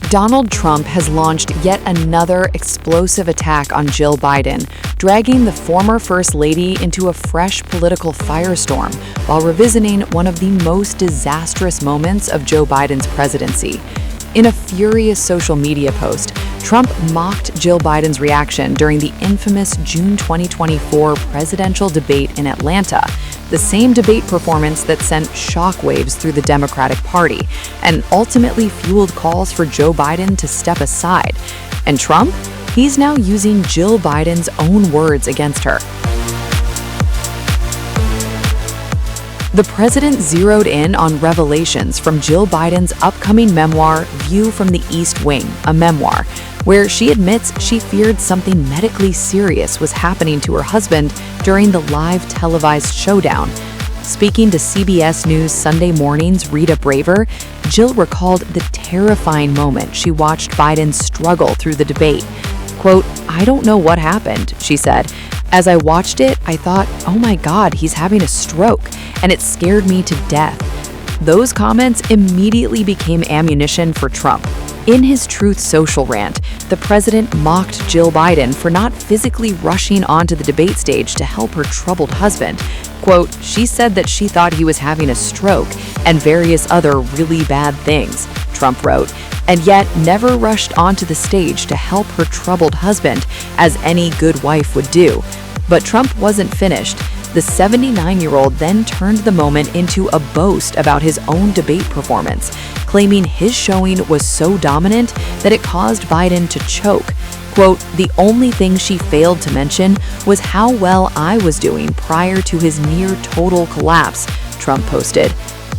Donald Trump has launched yet another explosive attack on Jill Biden, dragging the former First Lady into a fresh political firestorm while revisiting one of the most disastrous moments of Joe Biden's presidency. In a furious social media post, Trump mocked Jill Biden's reaction during the infamous June 2024 presidential debate in Atlanta, the same debate performance that sent shockwaves through the Democratic Party and ultimately fueled calls for Joe Biden to step aside. And Trump? He's now using Jill Biden's own words against her. The president zeroed in on revelations from Jill Biden's upcoming memoir, View from the East Wing, a memoir, where she admits she feared something medically serious was happening to her husband during the live televised showdown. Speaking to CBS News Sunday Morning's Rita Braver, Jill recalled the terrifying moment she watched Biden struggle through the debate. Quote, "I don't know what happened," she said. "As I watched it, I thought, oh my God, he's having a stroke, and it scared me to death." Those comments immediately became ammunition for Trump. In his Truth Social rant, the president mocked Jill Biden for not physically rushing onto the debate stage to help her troubled husband. Quote, "She said that she thought he was having a stroke and various other really bad things," Trump wrote, and yet never rushed onto the stage to help her troubled husband, as any good wife would do. But Trump wasn't finished. The 79-year-old then turned the moment into a boast about his own debate performance, claiming his showing was so dominant that it caused Biden to choke. Quote, "The only thing she failed to mention was how well I was doing prior to his near total collapse," Trump posted.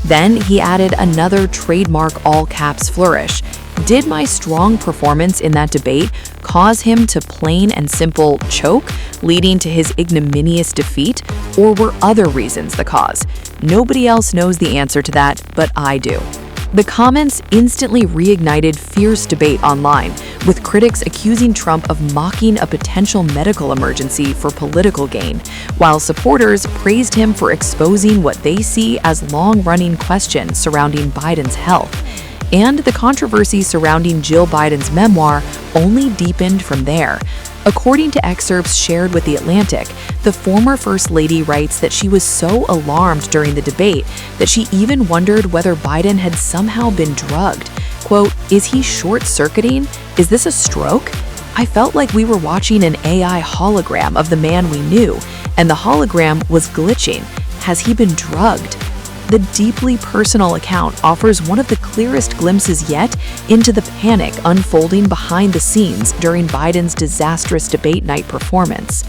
Then he added another trademark all-caps flourish. Did my strong performance in that debate cause him to plain and simple choke, leading to his ignominious defeat, or were other reasons the cause? Nobody else knows the answer to that, but I do. The comments instantly reignited fierce debate online, with critics accusing Trump of mocking a potential medical emergency for political gain, while supporters praised him for exposing what they see as long-running questions surrounding Biden's health. And the controversy surrounding Jill Biden's memoir only deepened from there. According to excerpts shared with The Atlantic, the former First Lady writes that she was so alarmed during the debate that she even wondered whether Biden had somehow been drugged. Quote, "Is he short-circuiting? Is this a stroke? I felt like we were watching an AI hologram of the man we knew, and the hologram was glitching. Has he been drugged?" The deeply personal account offers one of the clearest glimpses yet into the panic unfolding behind the scenes during Biden's disastrous debate night performance.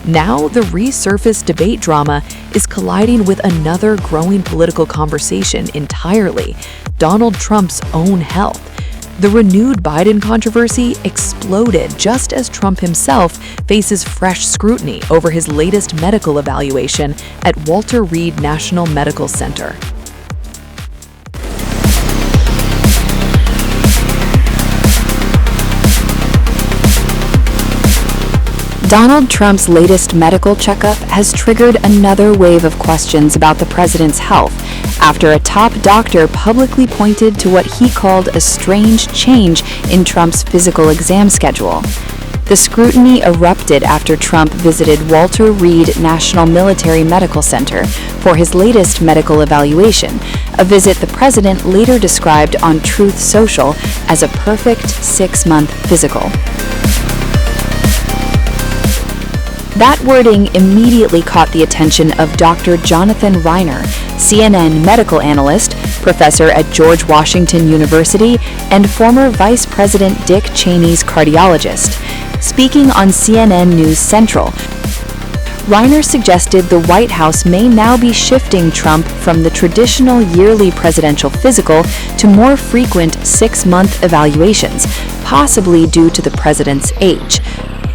Now, the resurfaced debate drama is colliding with another growing political conversation entirely: Donald Trump's own health. The renewed Biden controversy exploded just as Trump himself faces fresh scrutiny over his latest medical evaluation at Walter Reed National Medical Center. Donald Trump's latest medical checkup has triggered another wave of questions about the president's health after a top doctor publicly pointed to what he called a strange change in Trump's physical exam schedule. The scrutiny erupted after Trump visited Walter Reed National Military Medical Center for his latest medical evaluation, a visit the president later described on Truth Social as a perfect 6-month physical. That wording immediately caught the attention of Dr. Jonathan Reiner, CNN medical analyst, professor at George Washington University, and former Vice President Dick Cheney's cardiologist. Speaking on CNN News Central, Reiner suggested the White House may now be shifting Trump from the traditional yearly presidential physical to more frequent 6-month evaluations, possibly due to the president's age.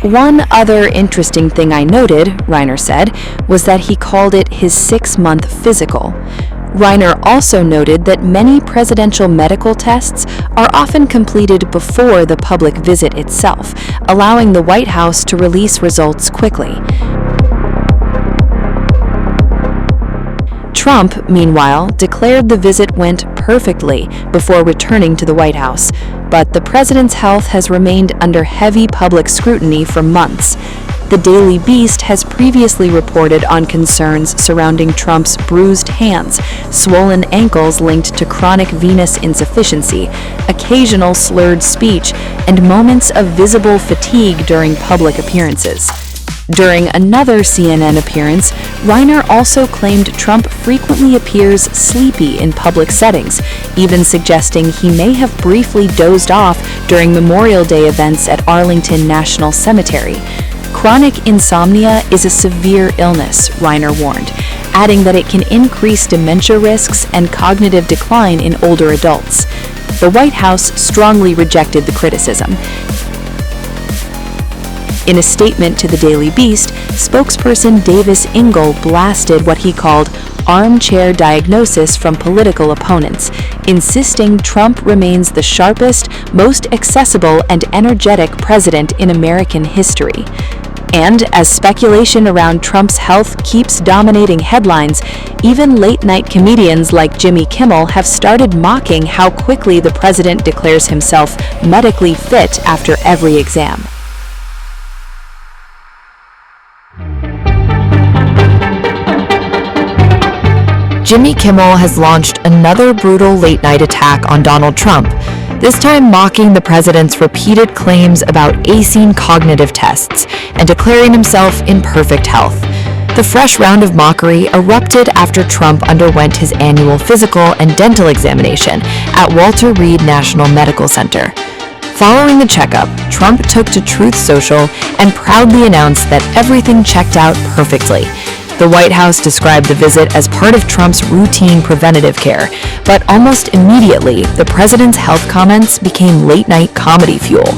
One other interesting thing I noted, Reiner said, was that he called it his 6-month physical. Reiner also noted that many presidential medical tests are often completed before the public visit itself, allowing the White House to release results quickly. Trump, meanwhile, declared the visit went perfectly before returning to the White House. But the president's health has remained under heavy public scrutiny for months. The Daily Beast has previously reported on concerns surrounding Trump's bruised hands, swollen ankles linked to chronic venous insufficiency, occasional slurred speech, and moments of visible fatigue during public appearances. During another CNN appearance, Reiner also claimed Trump frequently appears sleepy in public settings, even suggesting he may have briefly dozed off during Memorial Day events at Arlington National Cemetery. Chronic insomnia is a severe illness, Reiner warned, adding that it can increase dementia risks and cognitive decline in older adults. The White House strongly rejected the criticism. In a statement to the Daily Beast, spokesperson Davis Ingle blasted what he called armchair diagnosis from political opponents, insisting Trump remains the sharpest, most accessible, and energetic president in American history. And as speculation around Trump's health keeps dominating headlines, even late-night comedians like Jimmy Kimmel have started mocking how quickly the president declares himself medically fit after every exam. Jimmy Kimmel has launched another brutal late-night attack on Donald Trump, this time mocking the president's repeated claims about acing cognitive tests and declaring himself in perfect health. The fresh round of mockery erupted after Trump underwent his annual physical and dental examination at Walter Reed National Medical Center. Following the checkup, Trump took to Truth Social and proudly announced that everything checked out perfectly. The White House described the visit as part of Trump's routine preventative care, but almost immediately, the president's health comments became late-night comedy fuel.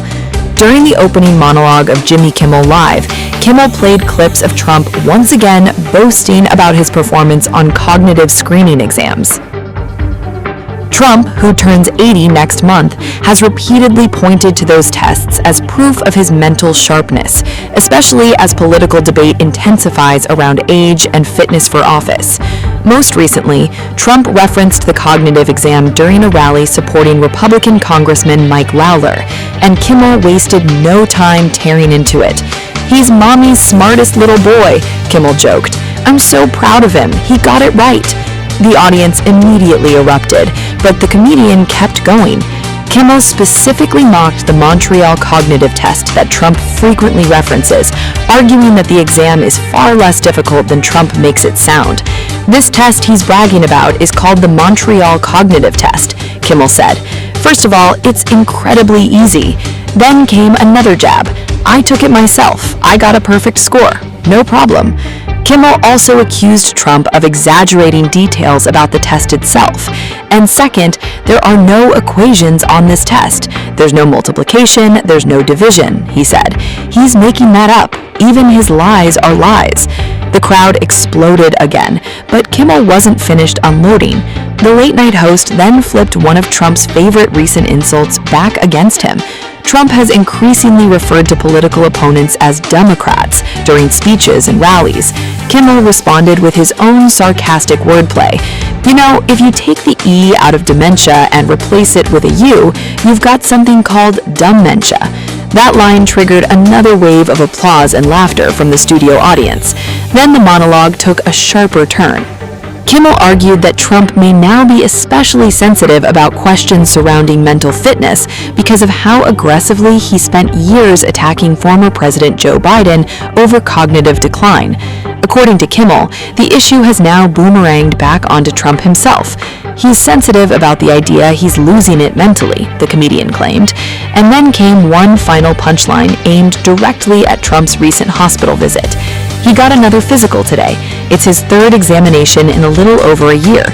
During the opening monologue of Jimmy Kimmel Live, Kimmel played clips of Trump once again boasting about his performance on cognitive screening exams. Trump, who turns 80 next month, has repeatedly pointed to those tests as proof of his mental sharpness, especially as political debate intensifies around age and fitness for office. Most recently, Trump referenced the cognitive exam during a rally supporting Republican Congressman Mike Lawler, and Kimmel wasted no time tearing into it. "He's mommy's smartest little boy," Kimmel joked. "I'm so proud of him. He got it right." The audience immediately erupted, but the comedian kept going. Kimmel specifically mocked the Montreal cognitive test that Trump frequently references, arguing that the exam is far less difficult than Trump makes it sound. "This test he's bragging about is called the Montreal cognitive test," Kimmel said. "First of all, it's incredibly easy." Then came another jab. "I took it myself. I got a perfect score. No problem." Kimmel also accused Trump of exaggerating details about the test itself. And second, there are no equations on this test. There's no multiplication, there's no division, he said. He's making that up. Even his lies are lies. The crowd exploded again, but Kimmel wasn't finished unloading. The late-night host then flipped one of Trump's favorite recent insults back against him. Trump has increasingly referred to political opponents as Democrats during speeches and rallies. Kimmel responded with his own sarcastic wordplay. "You know, if you take the E out of dementia and replace it with a U, you've got something called dumb-mentia." That line triggered another wave of applause and laughter from the studio audience. Then the monologue took a sharper turn. Kimmel argued that Trump may now be especially sensitive about questions surrounding mental fitness because of how aggressively he spent years attacking former President Joe Biden over cognitive decline. According to Kimmel, the issue has now boomeranged back onto Trump himself. He's sensitive about the idea he's losing it mentally, the comedian claimed. And then came one final punchline aimed directly at Trump's recent hospital visit. He got another physical today. It's his third examination in a little over a year.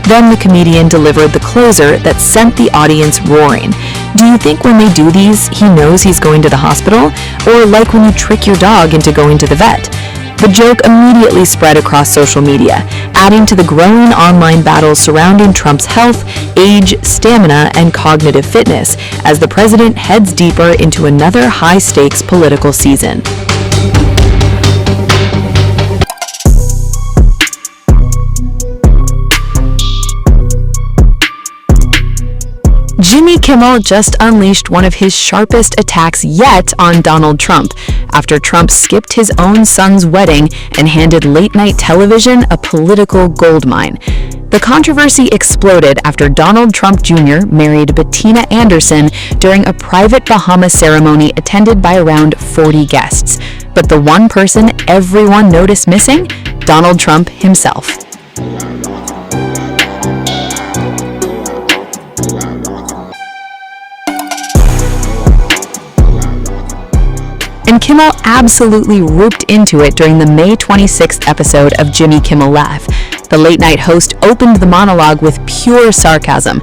Then the comedian delivered the closer that sent the audience roaring. "Do you think when they do these, he knows he's going to the hospital? Or like when you trick your dog into going to the vet?" The joke immediately spread across social media, adding to the growing online battles surrounding Trump's health, age, stamina, and cognitive fitness as the president heads deeper into another high-stakes political season. Kimmel just unleashed one of his sharpest attacks yet on Donald Trump after Trump skipped his own son's wedding and handed late-night television a political goldmine. The controversy exploded after Donald Trump Jr. married Bettina Anderson during a private Bahama ceremony attended by around 40 guests. But the one person everyone noticed missing? Donald Trump himself. And Kimmel absolutely whooped into it during the May 26th episode of Jimmy Kimmel Live. The late-night host opened the monologue with pure sarcasm.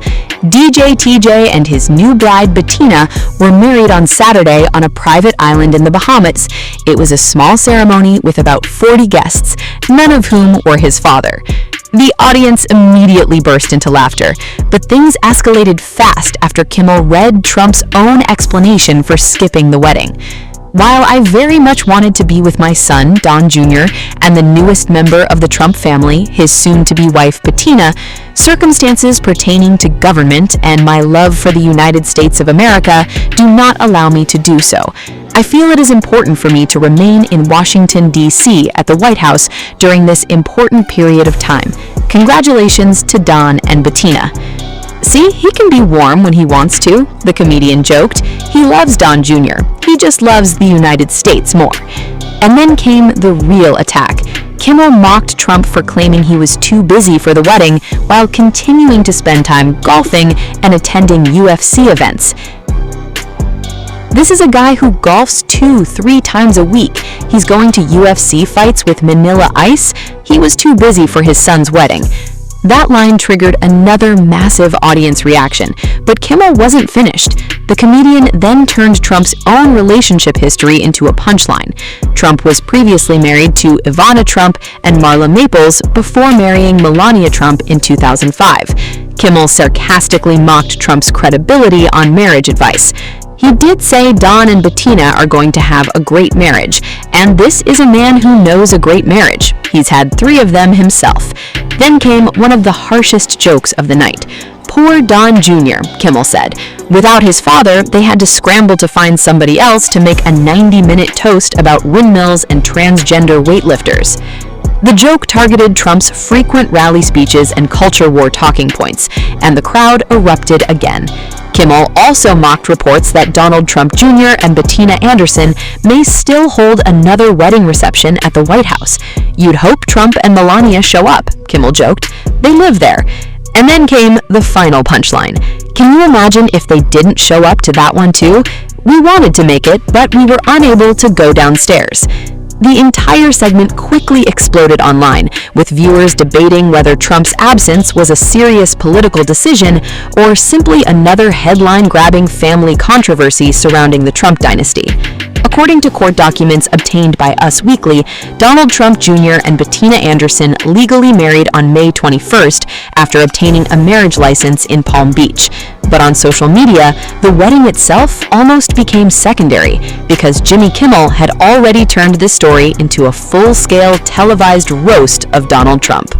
DJ TJ and his new bride Bettina were married on Saturday on a private island in the Bahamas. It was a small ceremony with about 40 guests, none of whom were his father. The audience immediately burst into laughter, but things escalated fast after Kimmel read Trump's own explanation for skipping the wedding. While I very much wanted to be with my son, Don Jr., and the newest member of the Trump family, his soon-to-be wife, Bettina, circumstances pertaining to government and my love for the United States of America do not allow me to do so. I feel it is important for me to remain in Washington, D.C. at the White House during this important period of time. Congratulations to Don and Bettina. See, he can be warm when he wants to, the comedian joked. He loves Don Jr. He just loves the United States more. And then came the real attack. Kimmel mocked Trump for claiming he was too busy for the wedding while continuing to spend time golfing and attending UFC events. This is a guy who golfs 2-3 times a week. He's going to UFC fights with Manila Ice. He was too busy for his son's wedding. That line triggered another massive audience reaction, but Kimmel wasn't finished. The comedian then turned Trump's own relationship history into a punchline. Trump was previously married to Ivana Trump and Marla Maples before marrying Melania Trump in 2005. Kimmel sarcastically mocked Trump's credibility on marriage advice. He did say Don and Bettina are going to have a great marriage, and this is a man who knows a great marriage. He's had 3 of them himself. Then came one of the harshest jokes of the night. Poor Don Jr., Kimmel said. Without his father, they had to scramble to find somebody else to make a 90-minute toast about windmills and transgender weightlifters. The joke targeted Trump's frequent rally speeches and culture war talking points, and the crowd erupted again. Kimmel also mocked reports that Donald Trump Jr. and Bettina Anderson may still hold another wedding reception at the White House. You'd hope Trump and Melania show up, Kimmel joked. They live there. And then came the final punchline. Can you imagine if they didn't show up to that one too? We wanted to make it, but we were unable to go downstairs. The entire segment quickly exploded online, with viewers debating whether Trump's absence was a serious political decision or simply another headline-grabbing family controversy surrounding the Trump dynasty. According to court documents obtained by Us Weekly, Donald Trump Jr. and Bettina Anderson legally married on May 21st after obtaining a marriage license in Palm Beach. But on social media, the wedding itself almost became secondary because Jimmy Kimmel had already turned this story into a full-scale televised roast of Donald Trump.